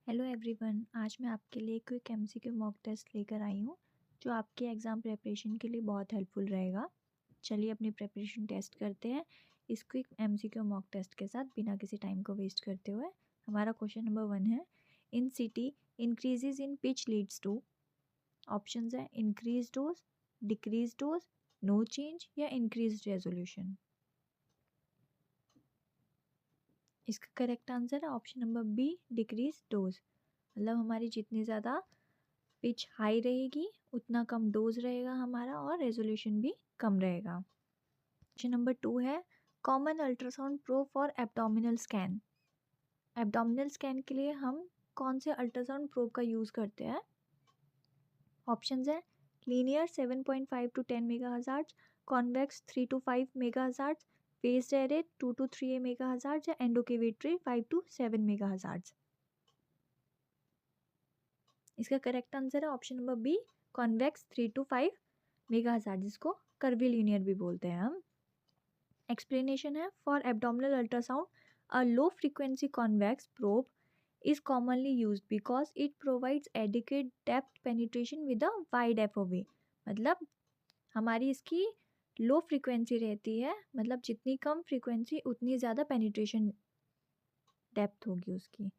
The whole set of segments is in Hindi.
हेलो एवरीवन, आज मैं आपके लिए क्विक एमसीक्यू मॉक टेस्ट लेकर आई हूँ जो आपके एग्ज़ाम प्रिपरेशन के लिए बहुत हेल्पफुल रहेगा। चलिए अपनी प्रिपरेशन टेस्ट करते हैं इस क्विक एमसीक्यू मॉक टेस्ट के साथ बिना किसी टाइम को वेस्ट करते हुए। हमारा क्वेश्चन नंबर 1 है, इन city increases in pitch leads to. Options है increase dose, decrease dose, no change या इंक्रीज रेजोल्यूशन। इसका करेक्ट आंसर है option number B, decrease dose. मतलब हमारी जितनी ज़्यादा पिच हाई रहेगी उतना कम डोज रहेगा हमारा और रेजोल्यूशन भी कम रहेगा। क्वेश्चन नंबर 2 है, common ultrasound probe for abdominal scan. Abdominal scan के लिए हम कौन से अल्ट्रासाउंड प्रोब का यूज़ करते हैं? ऑप्शंस है linear 7.5 to 10 megahertz, convex 3 to 5 megahertz, phased array 2 to 3 megahertz या एंडोकेविट्री 5 to 7 मेगाहर्ट्ज़। इसका करेक्ट आंसर है option number B, convex 3 to 5 megahertz, जिसको कर्वीलिनियर भी बोलते हैं हम। एक्सप्लेनेशन है, for abdominal ultrasound a low frequency convex probe is commonly used because it provides adequate depth penetration with a wide FOV। मतलब हमारी इसकी लो फ्रीक्वेंसी रहती है, मतलब जितनी कम फ्रीक्वेंसी उतनी ज़्यादा पेनिट्रेशन डेप्थ होगी उसकी।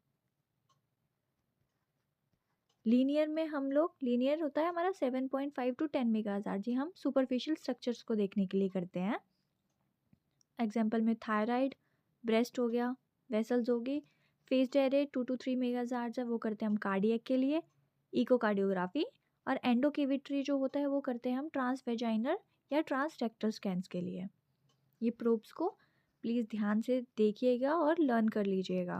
लीनियर में हम लोग, लीनियर होता है हमारा 7.5 to 10 मेगाहर्ट्ज़, जी हम सुपरफिशियल स्ट्रक्चर्स को देखने के लिए करते हैं। एग्जाम्पल में थायराइड, ब्रेस्ट हो गया, वेसल्स होगी। फेज्ड एरे 2 to 3 मेगाहर्ट्ज़ है, वो करते हैं हम कार्डियक के लिए, इकोकार्डियोग्राफी। और एंडोकेविट्री जो होता है वो करते हैं हम ट्रांसवेजाइनल या ट्रांसरेक्टल स्कैन्स के लिए। ये प्रोब्स को प्लीज़ ध्यान से देखिएगा और लर्न कर लीजिएगा।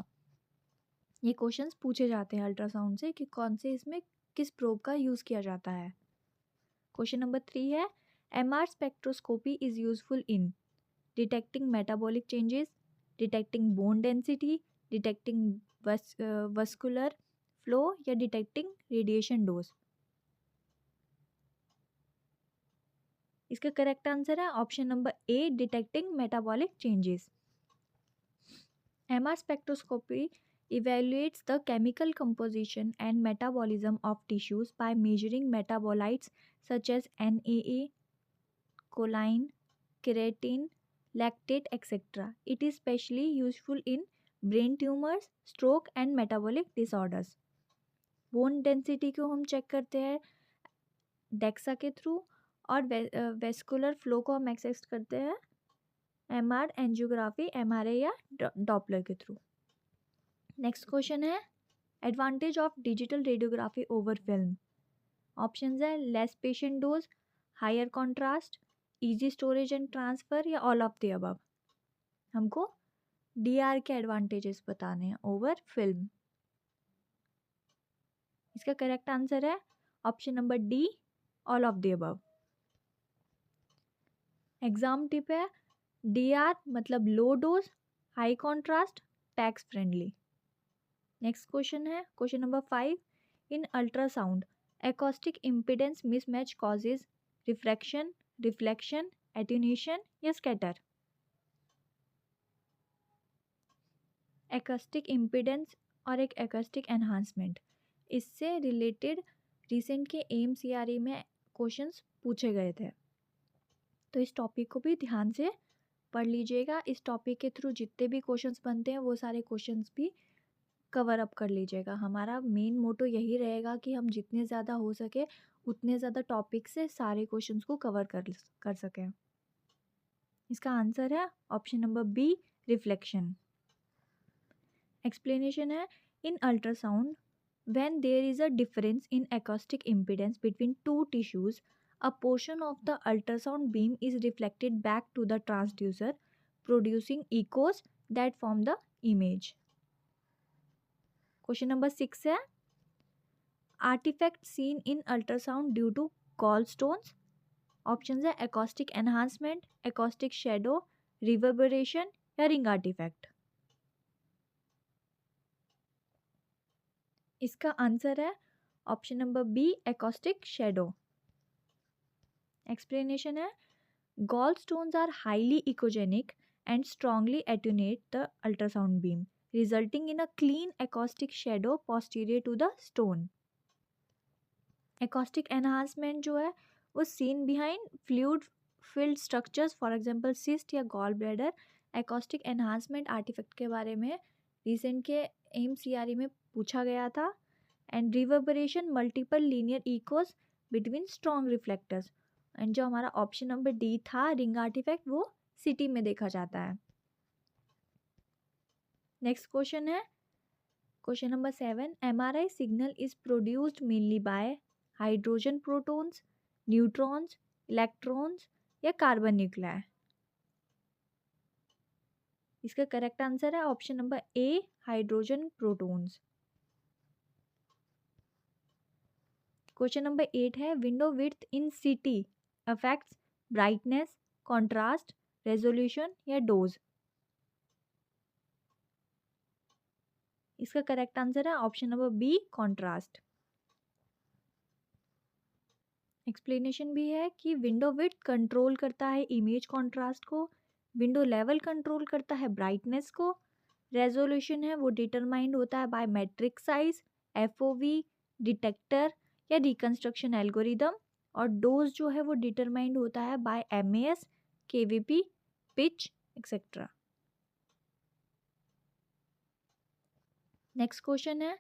ये क्वेश्चंस पूछे जाते हैं अल्ट्रासाउंड से कि कौन से इसमें किस प्रोब का यूज़ किया जाता है। क्वेश्चन नंबर 3 है, MR spectroscopy is useful in detecting metabolic changes, detecting bone density, detecting vascular flow या डिटेक्टिंग रेडिएशन डोज। इसका करेक्ट आंसर है option number A, detecting metabolic changes. MR spectroscopy evaluates the chemical composition and metabolism of tissues by measuring metabolites such as NAA, choline, creatine, lactate, etc. It is specially useful in brain tumors, stroke and metabolic disorders. Bone density को हम चेक करते हैं डेक्सा के थ्रू और वेस्कुलर फ्लो को हम एक्सेस करते हैं MR एंजियोग्राफी, MRI या डॉपलर के थ्रू। नेक्स्ट क्वेश्चन है, advantage of digital radiography over film. Options है less patient dose, higher contrast, easy storage and transfer या ऑल ऑफ द अबव। हमको DR के एडवांटेजेस बताने हैं ओवर फिल्म। इसका करेक्ट आंसर है option number D, all of the above. Exam tip है, DR मतलब low dose, high contrast, tax friendly. Next question है क्वेश्चन नंबर 5, इन ultrasound acoustic impedance mismatch causes refraction, reflection, attenuation या scatter। acoustic impedance और एक acoustic enhancement, इससे रिलेटेड रिसेंट के AIMS-CRE में क्वेश्चंस पूछे गए थे, तो इस टॉपिक को भी ध्यान से पढ़ लीजिएगा। इस टॉपिक के थ्रू जितने भी क्वेश्चंस बनते हैं वो सारे क्वेश्चंस भी कवर अप कर लीजिएगा। हमारा मेन मोटो यही रहेगा कि हम जितने ज़्यादा हो सके उतने ज़्यादा टॉपिक से सारे क्वेश्चंस को कवर कर सकें। इसका आंसर है option number B, reflection. Explanation है, in ultrasound when there is a difference in acoustic impedance between two tissues, a portion of the ultrasound beam is reflected back to the transducer, producing echoes that form the image। Question number 6 है, artefact seen in ultrasound due to gall stones. Option है acoustic enhancement, acoustic shadow, reverberation या रिंग आर्टिफैक्ट। इसका आंसर है option number B, acoustic shadow. Explanation है, gall stones are highly echogenic and strongly attenuate the ultrasound beam. resulting in a clean acoustic shadow posterior to the stone. Acoustic enhancement जो है वो seen behind fluid filled structures, for example cyst या gall bladder. acoustic enhancement artifact के बारे में recent के AIMS-CRE में पूछा गया था. and reverberation multiple linear echoes between strong reflectors. and जो हमारा ऑप्शन नंबर डी था रिंग आर्टिफैक्ट वो सिटी में देखा जाता है. नेक्स्ट क्वेश्चन है question number 7. MRI signal is produced mainly by hydrogen protons, neutrons, electrons या कार्बन न्यूक्लियाई. इसका करेक्ट आंसर है option number A hydrogen protons. Question number 8 है window width in CT affects brightness, contrast, resolution या डोज. इसका करेक्ट आंसर है option number B contrast. Explanation भी है कि विंडो विड्थ कंट्रोल करता है इमेज कॉन्ट्रास्ट को, विंडो लेवल कंट्रोल करता है ब्राइटनेस को, रेजोल्यूशन है वो डिटरमाइंड होता है by matrix size, FOV, detector या रिकंस्ट्रक्शन एल्गोरिदम, और डोज जो है वो डिटरमाइंड होता है by mAs, kVp, pitch etcetera. Next question है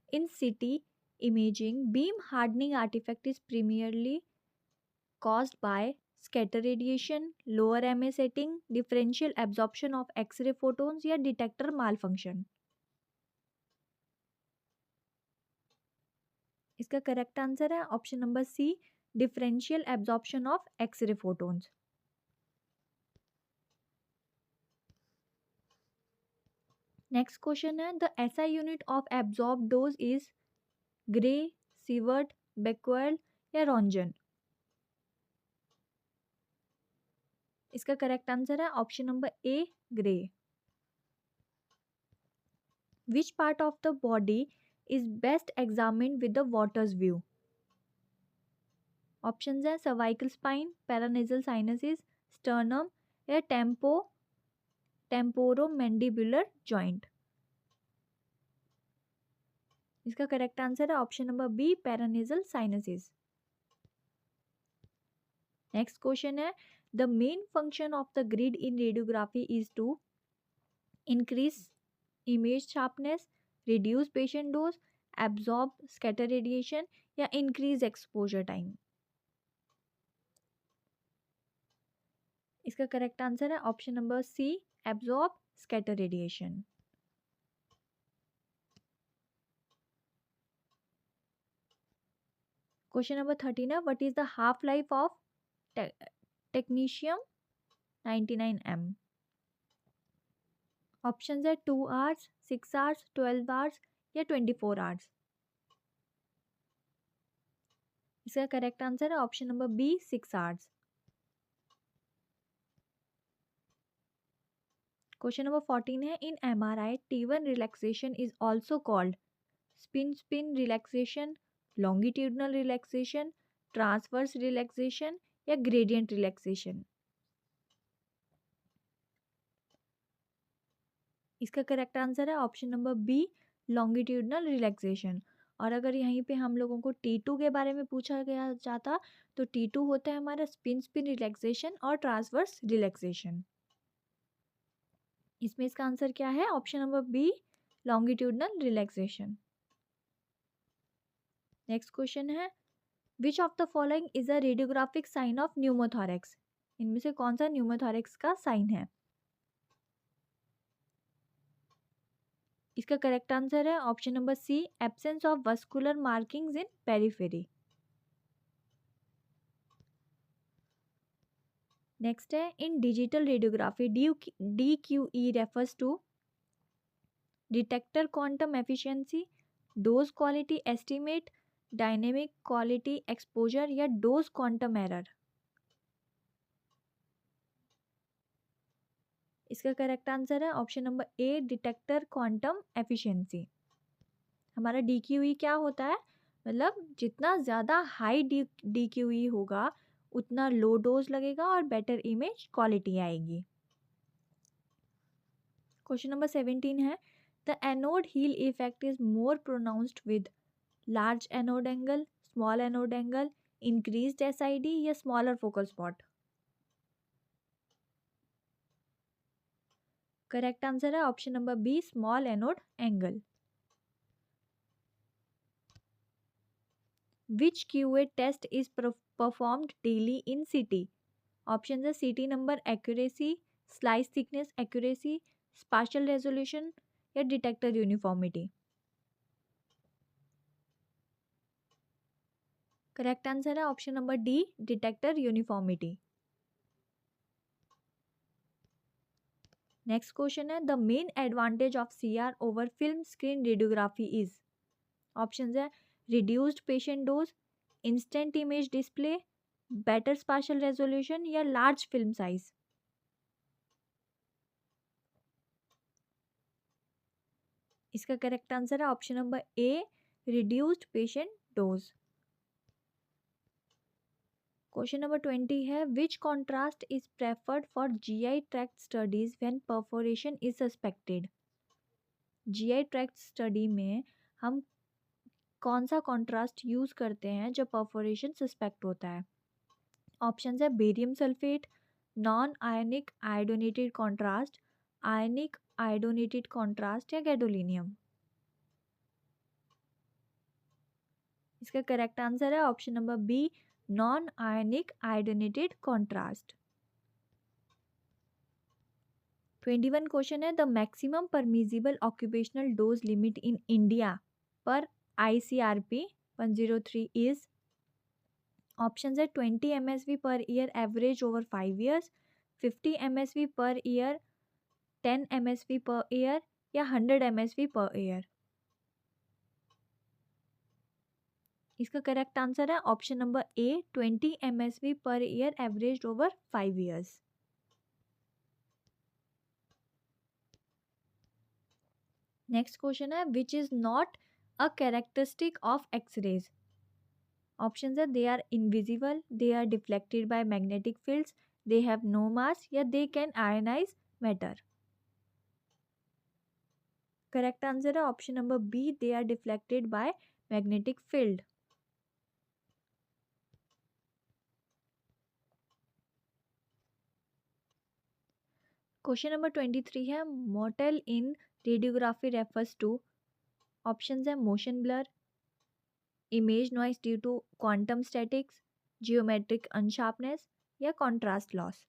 इन CT imaging beam hardening artifact is primarily caused by scatter radiation, lower MA setting, differential absorption of X-ray photons या detector malfunction. इसका करेक्ट आंसर है option number C differential absorption of X-ray photons. Next question है the SI unit of absorb dose is gray, sievert, becquerel या रॉन्जन. इसका करेक्ट आंसर है option number A gray. Which part of the body is best examined with the water's view. Options हैं cervical spine, paranasal sinuses, sternum या temporomandibular joint. इसका करेक्ट आंसर है option number B paranasal sinuses. Next question है the main function of the grid in radiography is to increase image sharpness, reduce patient dose, absorb scatter radiation या increase exposure time. इसका करेक्ट आंसर है option number C absorb scatter radiation. Question number 13 है what is the half life of technetium 99M. Options है 2 hours, 6 hours, 12 hours या 24 hours. इसका करेक्ट आंसर है option number B 6 hours. Question number 14 है in MRI T1 relaxation is also called spin relaxation, longitudinal relaxation, transverse relaxation या ग्रेडियंट रिलैक्सेशन. इसका करेक्ट आंसर है option number B longitudinal relaxation. और अगर यहीं पे हम लोगों को T2 के बारे में पूछा गया जाता तो T2 होता है हमारा स्पिन रिलैक्सेशन और ट्रांसवर्स रिलैक्सेशन. इसमें इसका आंसर क्या है option number B longitudinal relaxation. Next question है which of the following is a radiographic sign of pneumothorax. इनमें से कौन सा न्यूमोथोरेक्स का साइन है. इसका करेक्ट आंसर है option number C absence of vascular markings in periphery. Next है in digital radiography DQE refers to detector quantum efficiency, dose quality estimate, dynamic quality exposure या डोज क्वांटम एरर. इसका करेक्ट आंसर है ऑप्शन नंबर ए डिटेक्टर क्वांटम एफिशिएंसी. हमारा DQE क्या होता है मतलब जितना ज़्यादा हाई DQE होगा उतना लो डोज लगेगा और बेटर इमेज क्वालिटी आएगी. क्वेश्चन नंबर 17 है The anode heel effect is more pronounced with large anode angle, small anode angle, increased SID या smaller focal spot. Correct answer है option number B, small anode angle. Which QA test is performed daily in CT? Option है CT number accuracy, slice thickness accuracy, spatial resolution या डिटेक्टर यूनिफॉर्मिटी. करेक्ट आंसर है option number D, detector uniformity. Next question है the main advantage of CR over film screen radiography is. Option है reduced patient dose, instant image display, better spatial resolution या लार्ज फिल्म साइज. इसका करेक्ट आंसर है option number A, reduced patient dose. Question number 20 है which contrast is preferred for GI tract studies when perforation is suspected. GI tract study में हम कौन सा कॉन्ट्रास्ट यूज करते हैं जब परफोरेशन सस्पेक्ट होता है. ऑप्शन है barium sulphate, non ionic iodinated contrast, ionic iodinated contrast या गैडोलिनियम. इसका करेक्ट आंसर है option number B, non ionic iodinated contrast. 21 question है the maximum permissible occupational dose limit in India per ICRP 103 is. Option है 20 MSV per year average over 5 years, 50 MSV per year, 10 MSV per year या 100 MSV पर ईयर. इसका करेक्ट आंसर है ऑप्शन नंबर ए, 20 MSV per year average over 5 years. Next question है which is not a characteristic of X-rays. Option है they are invisible, they are deflected by magnetic fields, they have no mass या they can ionise matter. Correct answer है option number B, they are deflected by magnetic field. Question number 23 है mottle in radiography refers to. Option है motion blur, image noise due to quantum statics, geometric unsharpness या कॉन्ट्रास्ट लॉस.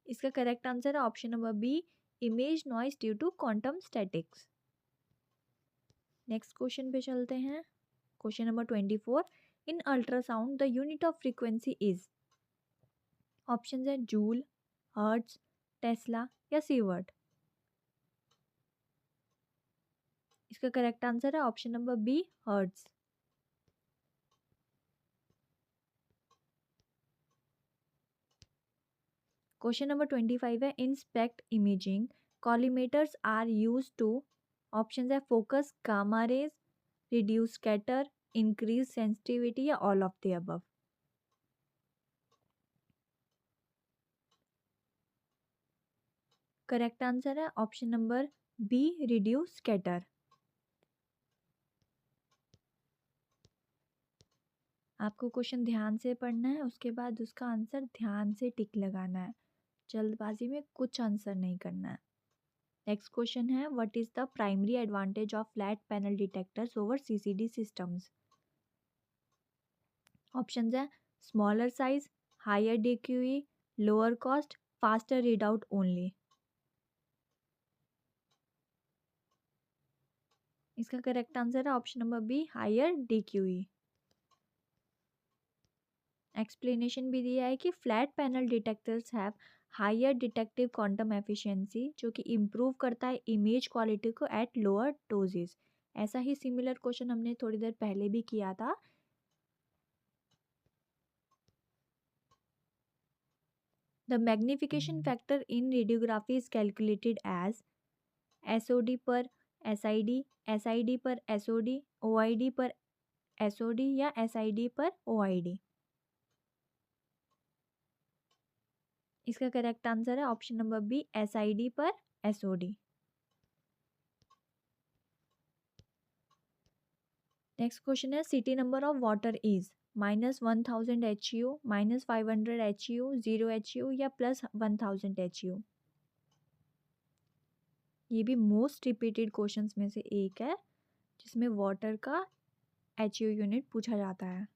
इसका करेक्ट आंसर है option number B, image noise due to quantum statics. Next question पे चलते हैं. Question number 24 in ultrasound the unit of frequency is. Option है जूल, हर्ट्ज, टेस्ला या सीवर्ट. इसका करेक्ट आंसर है option number B, hertz. Question number 25 है in SPECT imaging collimators are use to. Option है focus gamma rays, reduce scatter, increase sensitivity या all of the above. Correct answer है option number B, reduce scatter. आपको क्वेश्चन ध्यान से पढ़ना है, उसके बाद उसका आंसर ध्यान से टिक लगाना है. जल्दबाजी में कुछ आंसर नहीं करना है. नेक्स्ट क्वेश्चन है what is the primary advantage of flat panel detectors over CCD systems. Option है smaller size, higher DQE, lower cost, faster read out only. इसका करेक्ट आंसर है option number B, higher DQE. Explanation भी दिया है कि flat panel detectors have higher detective quantum efficiency जो कि इम्प्रूव करता है इमेज क्वालिटी को एट लोअर डोजेस. ऐसा ही सिमिलर क्वेश्चन हमने थोड़ी देर पहले भी किया था. The magnification factor in radiography is calculated as SOD पर SID, SID पर SOD, OID पर SOD या SID पर OID. इसका करेक्ट आंसर है ऑप्शन नंबर बी, SID पर SOD। नेक्स्ट क्वेश्चन है city number of water is -1000 HU, -500 HU, 0 HU या +1000 HU। ये भी मोस्ट रिपीटेड क्वेश्चंस में से एक है जिसमें वाटर का HU यूनिट पूछा जाता है।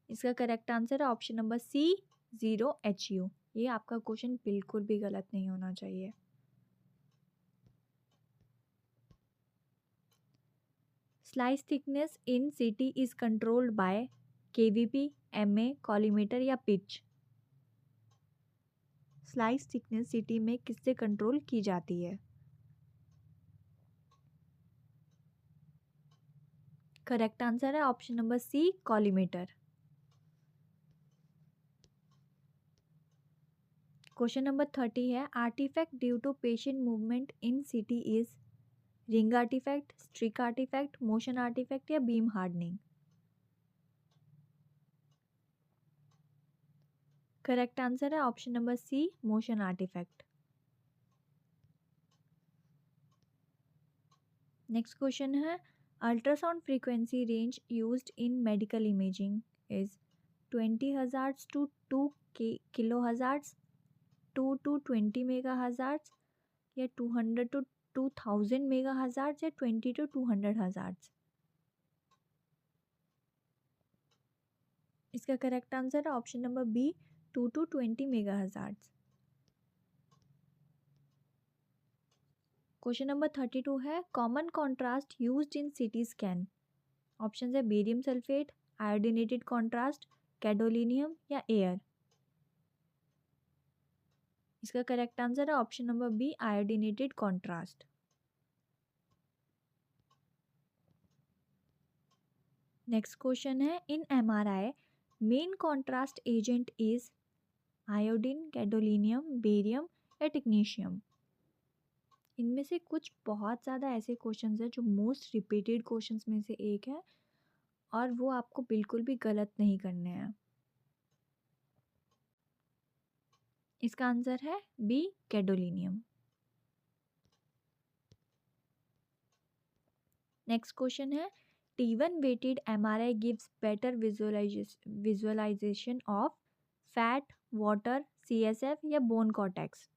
इसका करेक्ट आंसर है ऑप्शन नंबर सी, 0 HU। ये आपका क्वेश्चन बिल्कुल भी गलत नहीं होना चाहिए। Slice thickness in CT is controlled by KVP, MA, collimator या पिच। स्लाइस थिकनेस सिटी में किससे कंट्रोल की जाती है? करेक्ट आंसर है option number C, collimator. Question number 30 है artefact due to patient movement in CT is ring artefact, streak artefact, motion artefact या बीम हार्डनिंग। करेक्ट आंसर है option number C, motion artefact. Next question है ultrasound frequency range used in medical imaging is 20 hertz to 2 kilohertz, 2 to 20 megahertz या 200 to 2000 मेगा हजार्ट्स या 20 to 200 हजार्ट्स। इसका करेक्ट आंसर है option number B, 2 to 20 megahertz. Question number 32 है common contrast used in CT scan. Option है barium sulphate, iodinated contrast, gadolinium या एयर। इसका करेक्ट आंसर है option number B, iodinated contrast. Next question है in MRI main contrast agent is iodine, gadolinium, barium या टेक्नीशियम। इनमें से कुछ बहुत ज़्यादा ऐसे क्वेश्चंस हैं जो मोस्ट रिपीटेड क्वेश्चंस में से एक है और वो आपको बिल्कुल भी गलत नहीं करने हैं। इसका आंसर है बी, कैडोलिनियम। नेक्स्ट क्वेश्चन है T1 weighted MRI gives better visualization of fat, water, CSF या bone cortex।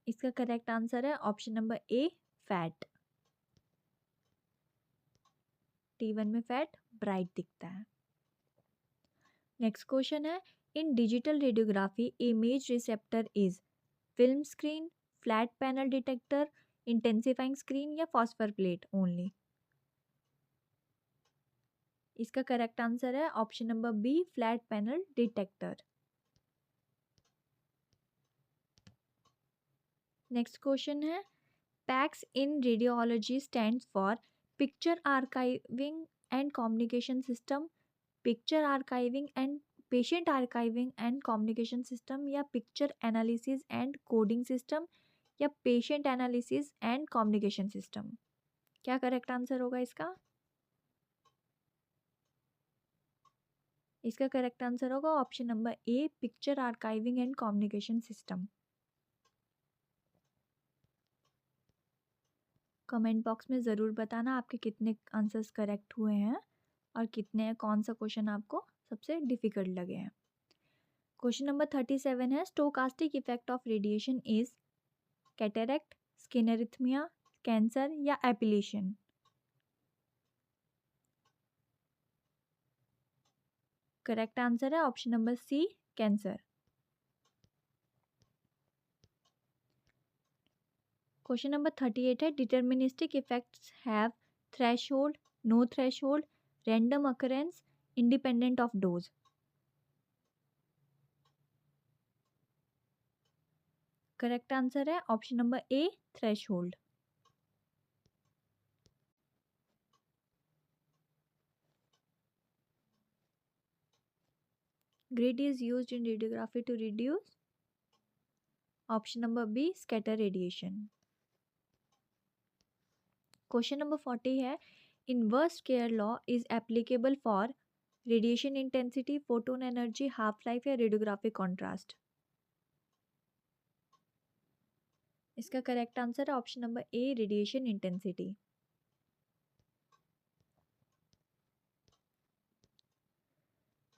इसका करेक्ट आंसर है option number A, fat. T1 में फैट ब्राइट दिखता है। नेक्स्ट क्वेश्चन है in digital radiography image receptor is film screen, flat panel detector, intensifying screen या फॉस्फर प्लेट ओनली। इसका करेक्ट आंसर है option number B, flat panel detector. Next question है PACS in radiology stands for picture archiving and communication system, picture archiving and patient archiving and communication system या picture analysis and coding system या patient analysis and communication system. क्या करेक्ट आंसर होगा इसका? इसका करेक्ट आंसर होगा option number A, picture archiving and communication system. Comment box में ज़रूर बताना आपके कितने आंसर्स करेक्ट हुए हैं और कितने कौन सा क्वेश्चन आपको सबसे डिफिकल्ट लगे हैं। क्वेश्चन नंबर 37 है stochastic effect of radiation is cataract, skin erythema, cancer या एपिलेशन। करेक्ट आंसर है option number C, cancer. Question number 38 है deterministic effects have threshold, no threshold, random occurrence, independent of dose. Correct answer है option number A, threshold. Grid is used in radiography to reduce option number B, scatter radiation। Question number 40 है inverse square law is applicable for radiation intensity, photon energy, half life या रेडियोग्राफिक कॉन्ट्रास्ट। इसका करेक्ट आंसर है option number A, radiation intensity.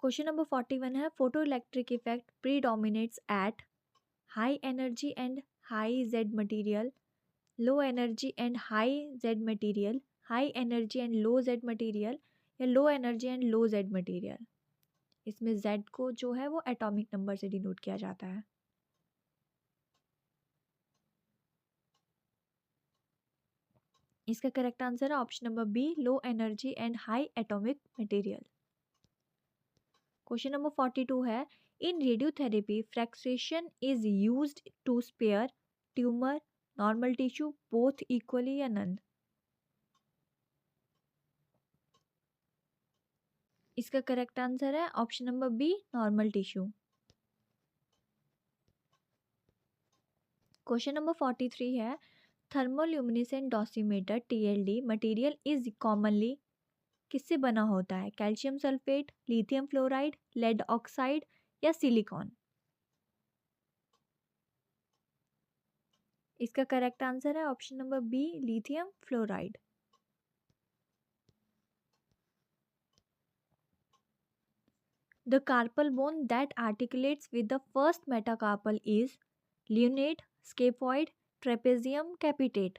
Question number 41 है, photoelectric effect predominates at high energy and high Z material, low energy and high Z material, high energy and low Z material या low energy and low Z material. इसमें जेड को जो है वो एटॉमिक नंबर से डिनोट किया जाता है। इसका करेक्ट आंसर है option number B, low energy and high atomic material. Question number 42 है, in radiotherapy fractionation is used to spare tumour normal tissue both equally या नन। इसका करेक्ट आंसर है option number B, normal tissue. Question number 43 है, thermoluminescent dosimeter TLD material is commonly किससे बना होता है, calcium sulphate, lithium fluoride, lead oxide या सिलिकॉन। इसका करेक्ट आंसर है option number B, lithium fluoride. The carpal bone that articulates with the first metacarpal is lunate, scaphoid, trapezium capitate।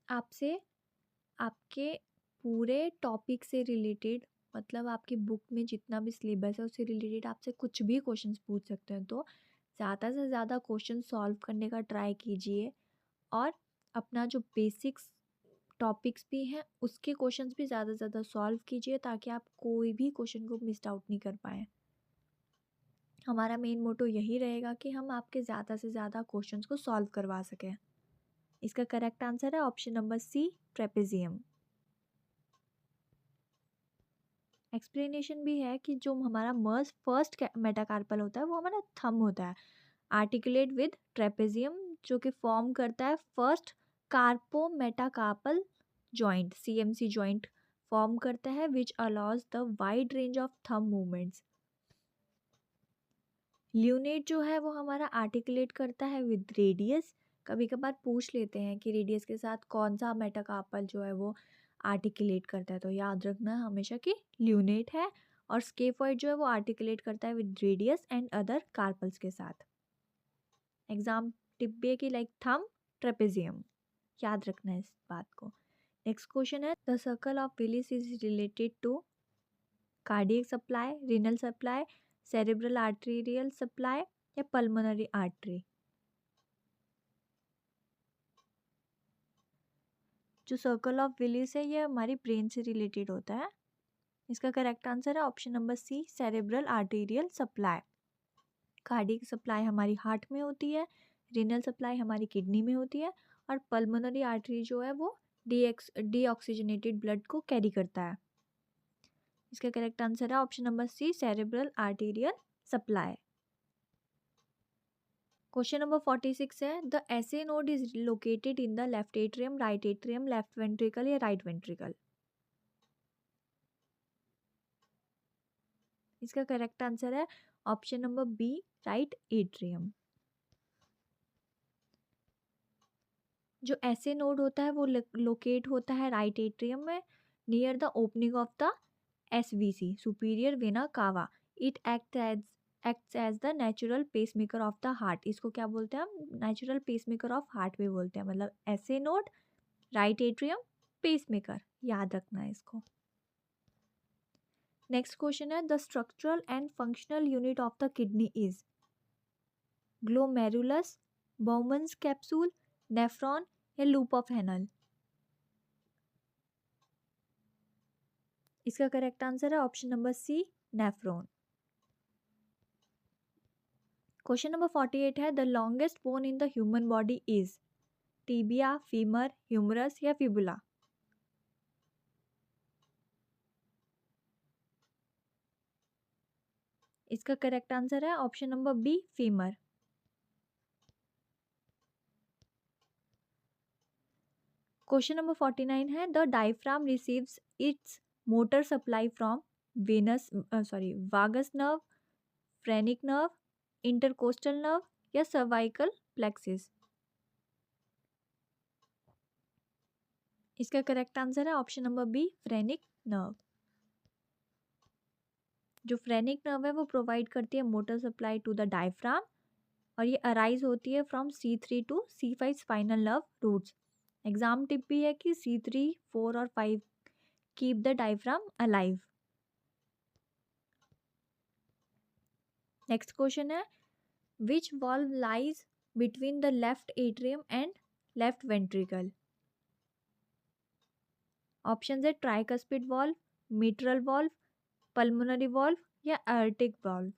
आपसे आपके पूरे टॉपिक से रिलेटेड, मतलब आपकी बुक में जितना भी सिलेबस है उससे रिलेटेड आपसे कुछ भी क्वेश्चंस पूछ सकते हैं, तो ज़्यादा से ज़्यादा क्वेश्चन सॉल्व करने का ट्राई कीजिए और अपना जो बेसिक्स टॉपिक्स भी हैं उसके क्वेश्चंस भी ज़्यादा से ज़्यादा सॉल्व कीजिए ताकि आप कोई भी क्वेश्चन को मिस आउट नहीं कर पाएँ। हमारा मेन मोटो यही रहेगा कि हम आपके ज़्यादा से ज़्यादा क्वेश्चंस को सॉल्व करवा सकें। इसका करेक्ट आंसर है option number C, trapezium. Explanation भी है कि जो हमारा मर्स फर्स्ट मेटाकार्पल होता है वो हमारा थंब होता है, आर्टिकुलेट विद ट्रेपेजियम, जो कि फॉर्म करता है first carpometacarpal joint, CMC joint form करता है which allows the wide range of thumb movements. Lunate जो है वो हमारा आर्टिकुलेट करता है विद रेडियस। कभी कभार पूछ लेते हैं कि रेडियस के साथ कौन सा मेटाकार्पल जो है वो आर्टिकुलेट करता है, तो याद रखना हमेशा कि ल्यूनेट है। और स्केफॉइड जो है वो आर्टिकुलेट करता है with radius and other carpals के साथ। एग्जाम टिब्बे की लाइक थंब, ट्रेपेजियम, याद रखना है इस बात को। नेक्स्ट क्वेश्चन है, the circle of Willis is related to cardiac supply, renal supply, cerebral arterial supply या पल्मोनरी आर्टरी। जो सर्कल ऑफ विलिस है ये हमारी ब्रेन से रिलेटेड होता है। इसका करेक्ट आंसर है option number C, cerebral arterial supply. Cardiac supply हमारी हार्ट में होती है, रीनल सप्लाई हमारी किडनी में होती है और पल्मोनरी आर्टरी जो है वो डीऑक्सीजनेटेड ब्लड को कैरी करता है। इसका करेक्ट आंसर है option number C, cerebral arterial supply. Question number 46 है, the SA node is located in the left atrium, right atrium, left ventricle या राइट वेंट्रिकल। इसका करेक्ट आंसर है option number B, right atrium. जो एसे नोड होता है वो लोकेट होता है राइट एट्रियम में, near the opening of the SVC, superior vena cava. It acts as the natural pacemaker of the heart. इसको क्या बोलते हैं हम, नेचुरल पेसमेकर ऑफ हार्ट भी बोलते हैं। मतलब SA node, right atrium, pacemaker, याद रखना है इसको। नेक्स्ट क्वेश्चन है, the structural and functional unit of the kidney is glomerulus, Bowman's capsule, nephron या लूप ऑफ हेनल। इसका करेक्ट आंसर है option number C, nephron. Question number 48 है, the longest bone in the human body is tibia, femur, humerus या फिबुला। इसका करेक्ट आंसर है option number B, femur. Question number 49 है, the diaphragm receives its motor supply from vagus nerve, phrenic nerve, intercostal nerve या सर्वाइकल प्लेक्सिस। इसका करेक्ट आंसर है option number B, phrenic nerve. जो फ्रेनिक नर्व है वो प्रोवाइड करती है motor supply to the diaphragm और ये अराइज होती है from C3 to C5 spinal nerve roots. Exam tip भी है कि C3, 4 और 5 keep the diaphragm alive. Next question है which valve lies between the left atrium and left ventricle. Option है tricuspid valve, mitral valve, pulmonary valve या आर्टिक वॉल्व।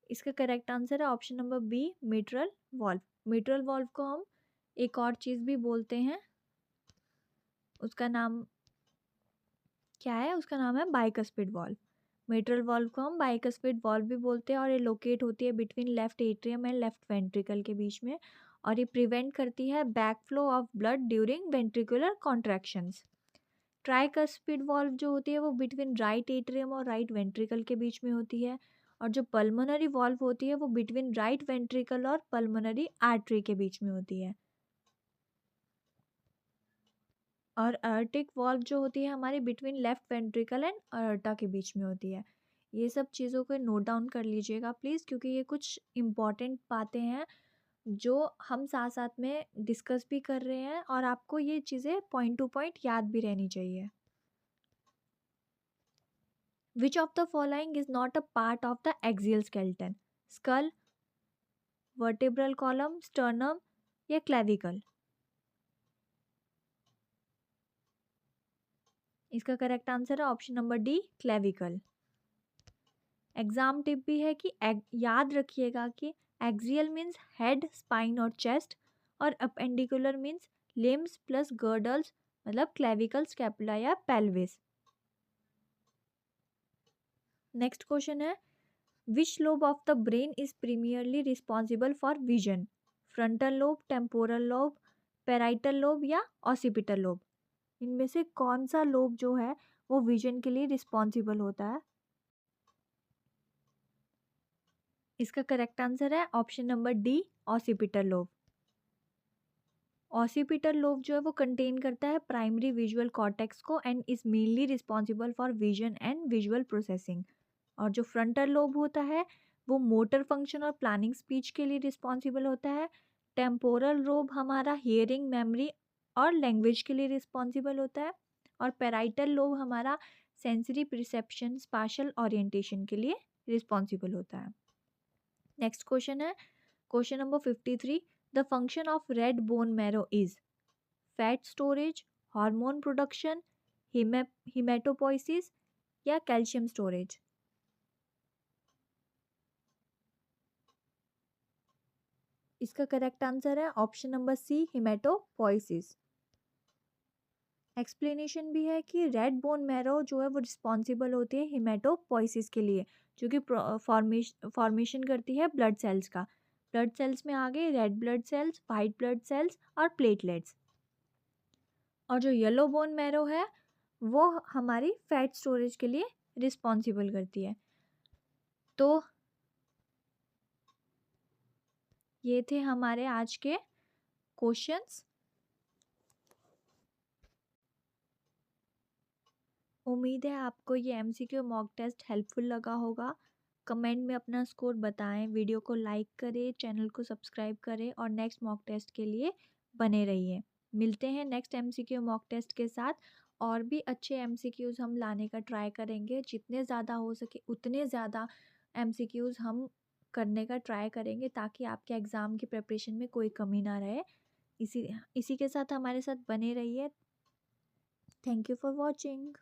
इसका करेक्ट आंसर है option number B, mitral valve. Mitral valve को हम एक और चीज़ भी बोलते हैं, उसका नाम क्या है? उसका नाम है बाइकस्पिड वॉल्व। मिट्रल वॉल्व को हम बाइकस्पिड वॉल्व भी बोलते हैं और ये लोकेट होती है between left atrium and left ventricle के बीच में और ये प्रिवेंट करती है back flow of blood during ventricular contractions. Tricuspid valve जो होती है वो बिटवीन राइट एट्रियम और राइट वेंट्रिकल के बीच में होती है और जो पल्मोनरी वॉल्व होती है वो बिटवीन राइट वेंट्रिकल और पल्मोनरी आर्टरी के बीच में होती है। और अर्टिक वॉल्व जो होती है हमारी बिटवीन लेफ्ट वेंट्रिकल एंड अर्टा के बीच में होती है। ये सब चीज़ों को नोट डाउन कर लीजिएगा प्लीज़, क्योंकि ये कुछ इम्पॉर्टेंट बातें हैं जो हम साथ साथ में डिस्कस भी कर रहे हैं और आपको ये चीज़ें पॉइंट टू पॉइंट याद भी रहनी चाहिए। Which of the following is not a part of the axial skeleton? Skull, vertebral column, sternum या क्लेविकल। इसका करेक्ट आंसर है option number D, clavicle. Exam tip भी है कि याद रखिएगा कि एक्सियल मीन्स हेड, स्पाइन और चेस्ट और appendicular means limbs plus girdles, मतलब क्लेविकल, स्कैपुला या पेल्विस। नेक्स्ट क्वेश्चन है which lobe of the brain is primarily responsible for vision? Frontal lobe, temporal lobe, parietal lobe या ऑसिपिटल लोब। इनमें से कौन सा लोब जो है वो विजन के लिए रिस्पॉन्सिबल होता है? इसका करेक्ट आंसर है option number D, occipital lobe. Occipital lobe जो है वो कंटेन करता है प्राइमरी विजुअल कॉर्टेक्स को and is mainly responsible for vision and visual processing. और जो फ्रंटल लोब होता है वो मोटर फंक्शन और प्लानिंग स्पीच के लिए रिस्पॉन्सिबल होता है। टेम्पोरल लोब हमारा हियरिंग, मेमोरी और लैंग्वेज के लिए रिस्पॉन्सिबल होता है और पेराइटल लोब हमारा सेंसरी परसेप्शन, स्पाशियल ओरिएंटेशन के लिए रिस्पॉन्सिबल होता है। नेक्स्ट क्वेश्चन है question number 53, the function of red bone marrow is fat storage, hormone production, haematopoiesis या कैल्शियम स्टोरेज। इसका करेक्ट आंसर है option number C, haematopoiesis. Explanation भी है कि रेड बोन मैरो जो है वो रिस्पॉन्सिबल होती है हिमेटोपोइसिस के लिए, जो कि फॉर्मेशन करती है ब्लड सेल्स का। ब्लड सेल्स में आ गए red blood cells, white blood cells और प्लेटलेट्स। और जो येलो बोन मैरो है वो हमारी फैट स्टोरेज के लिए रिस्पॉन्सिबल करती है। तो ये थे हमारे आज के क्वेश्चंस। उम्मीद है आपको ये MCQ मॉक टेस्ट हेल्पफुल लगा होगा। कमेंट में अपना स्कोर बताएं, वीडियो को लाइक करें, चैनल को सब्सक्राइब करें और नेक्स्ट मॉक टेस्ट के लिए बने रहिए। मिलते हैं नेक्स्ट MCQ मॉक टेस्ट के साथ। और भी अच्छे MCQs हम लाने का ट्राई करेंगे, जितने ज़्यादा हो सके उतने ज़्यादा MCQs हम करने का ट्राई करेंगे ताकि आपके एग्ज़ाम की प्रिपरेशन में कोई कमी ना रहे। इसी इसी के साथ हमारे साथ बने रहिए। Thank you for watching.